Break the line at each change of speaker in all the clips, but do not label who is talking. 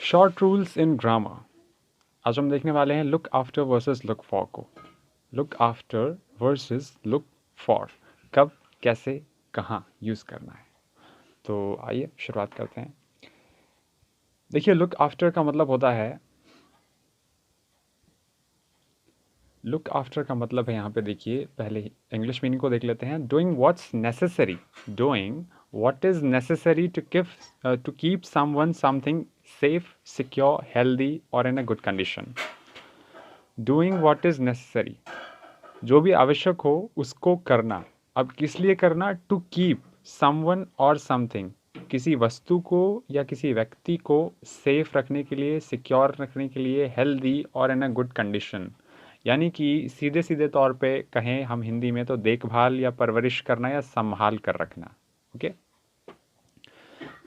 Short rules in grammar. आज हम देखने वाले हैं look after versus look for को। Look after versus look for, कब, कैसे, कहाँ यूज़ करना है। तो आइए शुरुआत करते हैं। देखिए, लुक आफ्टर का मतलब होता है, लुक आफ्टर का मतलब है, यहाँ पे देखिए, पहले इंग्लिश मीनिंग को देख लेते हैं। Doing what's necessary, doing what is necessary to keep someone something safe, secure, healthy और in a good condition. Doing what is necessary, जो भी आवश्यक हो उसको करना। अब किस लिए करना? टू कीप समवन और समथिंग, किसी वस्तु को या किसी व्यक्ति को सेफ रखने के लिए, सिक्योर रखने के लिए, हेल्दी और इन अ गुड कंडीशन। यानी कि सीधे सीधे तौर पे कहें हम हिंदी में तो देखभाल या परवरिश करना या संभाल कर रखना। ओके,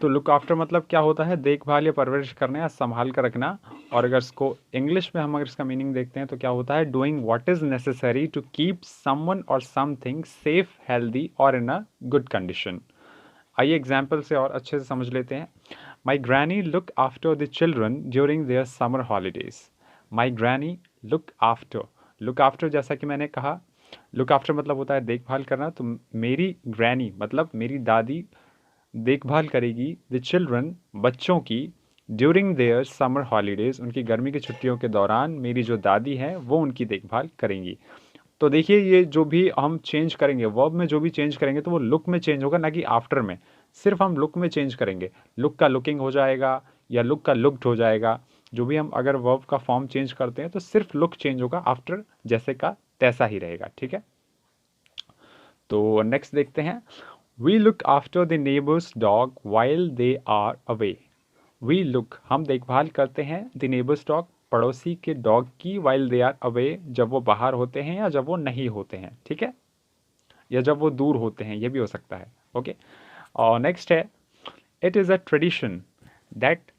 तो लुक आफ्टर मतलब क्या होता है? देखभाल या परवरिश करना या संभाल कर रखना। और अगर इसको इंग्लिश में हम अगर इसका मीनिंग देखते हैं तो क्या होता है? Doing what is necessary to keep someone और समथिंग सेफ, हेल्दी और इन अ गुड कंडीशन। आइए एग्जाम्पल से और अच्छे से समझ लेते हैं। My granny look after the children during their summer holidays. My granny look after, look after जैसा कि मैंने कहा, लुक आफ्टर मतलब होता है देखभाल करना। तो मेरी ग्रैनी मतलब मेरी दादी देखभाल करेगी द चिल्ड्रन, बच्चों की, ड्यूरिंग देयर समर हॉलीडेज़, उनकी गर्मी की छुट्टियों के दौरान मेरी जो दादी हैं वो उनकी देखभाल करेंगी। तो देखिए, ये जो भी हम चेंज करेंगे, वर्ब में जो भी चेंज करेंगे तो वो लुक में चेंज होगा, ना कि आफ्टर में। सिर्फ हम लुक में चेंज करेंगे, लुक का लुकिंग हो जाएगा या लुक का लुक्ड हो जाएगा। जो भी हम अगर वर्ब का फॉर्म चेंज करते हैं तो सिर्फ लुक चेंज होगा, आफ्टर जैसे का तैसा ही रहेगा। ठीक है, तो नेक्स्ट देखते हैं। We look after the neighbours dog while they are away. We look, हम देखभाल करते हैं, द नेबर्स डॉग, पड़ोसी के डॉग की, वाइल दे आर अवे, जब वो बाहर होते हैं या जब वो नहीं होते हैं। ठीक है, या जब वो दूर होते हैं, ये भी हो सकता है। ओके, और नेक्स्ट है, it is a tradition that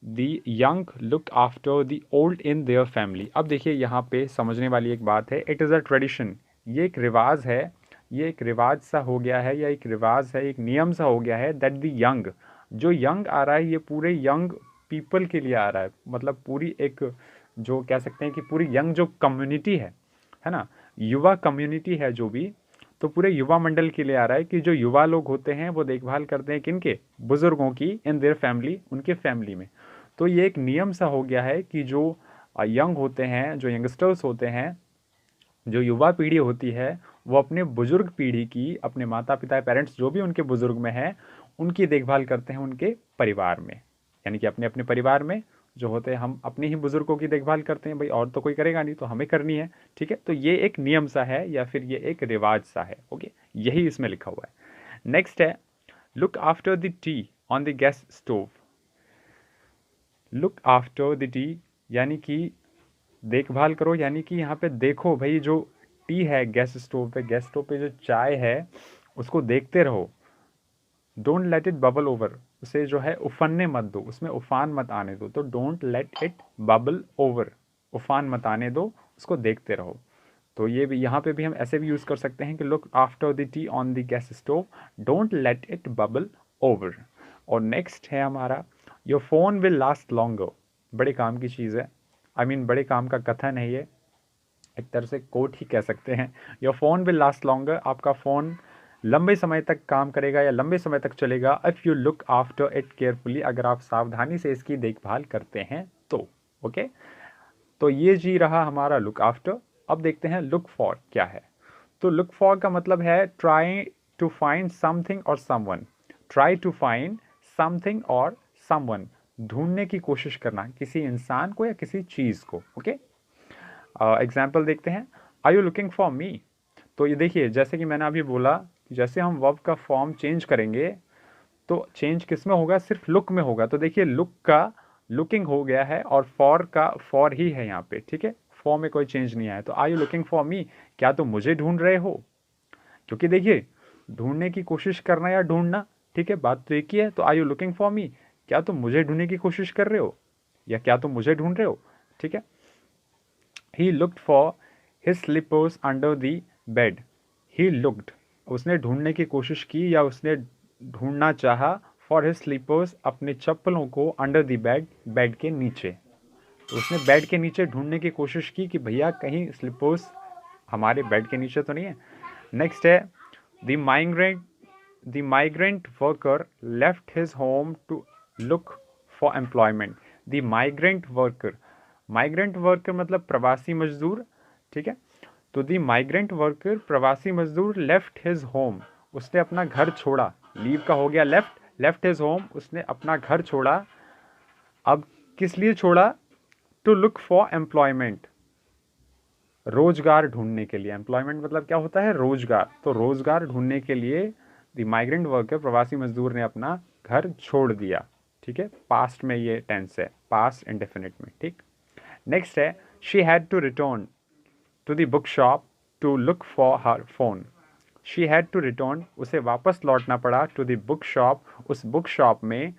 the young look after the old in their family. अब देखिए, यहाँ पे समझने वाली एक बात है। इट इज़ अ ट्रेडिशन, ये एक रिवाज है, ये एक रिवाज सा हो गया है, या एक रिवाज है, एक नियम सा हो गया है। दैट द यंग, जो यंग आ रहा है ये पूरे यंग पीपल के लिए आ रहा है, मतलब पूरी एक, जो कह सकते हैं कि पूरी यंग जो कम्युनिटी है ना, युवा कम्युनिटी है जो भी, तो पूरे युवा मंडल के लिए आ रहा है कि जो युवा लोग होते हैं वो देखभाल करते हैं किनके? बुजुर्गों की, इन देयर फैमिली, उनके फैमिली में। तो ये एक नियम सा हो गया है कि जो यंग होते हैं, जो यंगस्टर्स होते हैं, जो युवा पीढ़ी होती है, वो अपने बुजुर्ग पीढ़ी की, अपने माता पिता, पेरेंट्स जो भी उनके बुजुर्ग में हैं, उनकी देखभाल करते हैं उनके परिवार में। यानी कि अपने अपने परिवार में जो होते हैं, हम अपने ही बुजुर्गों की देखभाल करते हैं भाई, और तो कोई करेगा नहीं तो हमें करनी है। ठीक है, तो ये एक नियम सा है या फिर ये एक रिवाज सा है। ओके, यही इसमें लिखा हुआ है। नेक्स्ट है, look after the T on the gas stove. Look after the T यानी कि देखभाल करो, यानी कि यहाँ पे देखो भाई, जो टी है गैस स्टोव पे, गैस स्टोव पे जो चाय है उसको देखते रहो। Don't let it bubble over, उसे जो है उफनने मत दो, उसमें उफान मत आने दो। तो don't let it bubble over, उफान मत आने दो, उसको देखते रहो। तो ये भी, यहाँ पे भी हम ऐसे भी यूज़ कर सकते हैं कि look after the T on the gas stove, don't let it bubble over. और नेक्स्ट है हमारा, your phone will last longer. बड़े काम की चीज़ है, आई मीन बड़े काम का कथन है ये, एक तरह से कोट ही कह सकते हैं। Your phone will last longer, आपका फ़ोन लंबे समय तक काम करेगा या लंबे समय तक चलेगा, if you look after it carefully, अगर आप सावधानी से इसकी देखभाल करते हैं तो। ओके, तो ये जी रहा हमारा लुक आफ्टर। अब देखते हैं लुक फॉर क्या है। तो लुक फॉर का मतलब है ट्राई टू फाइंड समथिंग और someone. Try to find something और समवन, ढूंढने की कोशिश करना, किसी इंसान को या किसी चीज़ को। ओके, एग्जाम्पल देखते हैं। Are you looking for me. तो ये देखिए, जैसे कि मैंने अभी बोला, जैसे हम वर्ब का फॉर्म चेंज करेंगे तो चेंज किस में होगा? सिर्फ लुक में होगा। तो देखिए, लुक का लुकिंग हो गया है और फॉर का फॉर ही है यहाँ पे। ठीक है, फॉर में कोई चेंज नहीं आया। तो are you looking for me, क्या तुम मुझे ढूंढ रहे हो? क्योंकि देखिए, ढूंढने की कोशिश करना या ढूंढना, ठीक है, बात तो एक ही है। तो are you looking for me, क्या तुम मुझे ढूंढने की कोशिश कर रहे हो या क्या तुम मुझे ढूंढ रहे हो? ठीक है, he looked for his slippers under the bed. He looked, उसने ढूंढने की कोशिश की या उसने ढूंढना चाहा, फॉर हिज स्लीपर्स, अपने चप्पलों को, अंडर द बेड, बेड के नीचे। तो उसने बेड के नीचे ढूंढने की कोशिश की कि भैया कहीं स्लीपर्स हमारे बेड के नीचे तो नहीं है। नेक्स्ट है the migrant worker left his home to look for employment. The migrant worker मतलब प्रवासी मजदूर, ठीक है। तो द माइग्रेंट वर्कर प्रवासी मजदूर लेफ्ट हिज होम, उसने अपना घर छोड़ा। लीव का हो गया लेफ्ट हिज होम, उसने अपना घर छोड़ा। अब किस लिए छोड़ा? टू लुक फॉर एम्प्लॉयमेंट, रोजगार ढूंढने के लिए। एम्प्लॉयमेंट मतलब क्या होता है? रोजगार। तो रोजगार ढूंढने के लिए द माइग्रेंट वर्कर, प्रवासी मजदूर ने अपना घर छोड़ दिया, ठीक है। पास्ट में ये टेंस है, पास्ट इंडेफिनिट में, ठीक। नेक्स्ट है she had to return to the book shop to look for her phone. She had to return, उसे वापस लौटना पड़ा, टू द बुक शॉप, उस बुक शॉप में,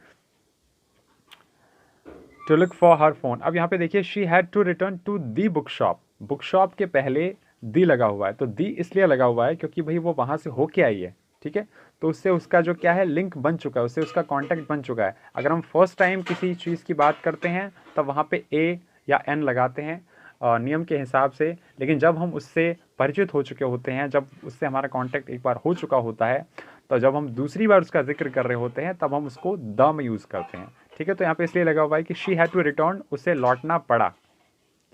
to look for her phone. अब यहाँ पे देखिए she had to return to the book shop, book shop के पहले दी लगा हुआ है। तो दी इसलिए लगा हुआ है क्योंकि भाई वो वहाँ से होके आई है, ठीक है। तो उससे उसका जो क्या है, लिंक बन चुका है, उससे उसका कॉन्टैक्ट बन चुका है। अगर हम फर्स्ट टाइम किसी चीज़ की बात करते हैं तब वहाँ पे ए या एन लगाते हैं नियम के हिसाब से, लेकिन जब हम उससे परिचित हो चुके होते हैं, जब उससे हमारा कॉन्टैक्ट एक बार हो चुका होता है, तो जब हम दूसरी बार उसका जिक्र कर रहे होते हैं तब हम उसको द में यूज़ करते हैं, ठीक है। तो यहाँ पे इसलिए लगा हुआ है कि शी हैड टू रिटर्न, उसे लौटना पड़ा,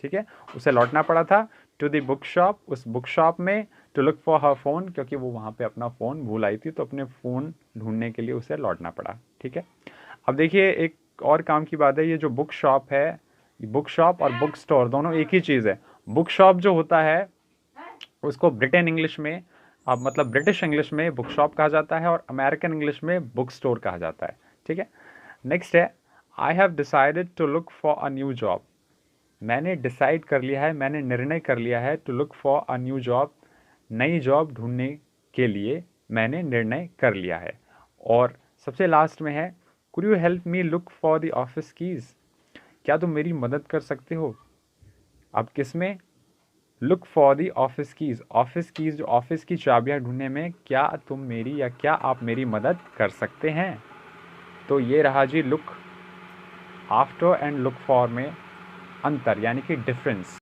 ठीक है। उसे लौटना पड़ा था टू द बुक शॉप, उस बुक शॉप में, to look for her phone, क्योंकि वो वहाँ पे अपना फ़ोन भूल आई थी, तो अपने फ़ोन ढूंढने के लिए उसे लौटना पड़ा, ठीक है। अब देखिए एक और काम की बात है, ये जो बुक शॉप है, बुक शॉप और बुक स्टोर दोनों एक ही चीज़ है। बुक शॉप जो होता है उसको ब्रिटेन इंग्लिश में, अब मतलब ब्रिटिश इंग्लिश में बुक शॉप कहा जाता है, और अमेरिकन इंग्लिश में बुक स्टोर कहा जाता है, ठीक है। नेक्स्ट है I have decided to look for a new job. मैंने डिसाइड कर लिया है, मैंने निर्णय कर लिया है, to look for a new job, नई जॉब ढूंढने के लिए मैंने निर्णय कर लिया है। और सबसे लास्ट में है could you help me look for the office keys. क्या तुम मेरी मदद कर सकते हो? अब किस में? Look for the office keys, office keys जो ऑफिस की चाबियाँ ढूंढने में क्या तुम मेरी या क्या आप मेरी मदद कर सकते हैं? तो ये रहा जी look after and look for में अंतर, यानी कि डिफरेंस।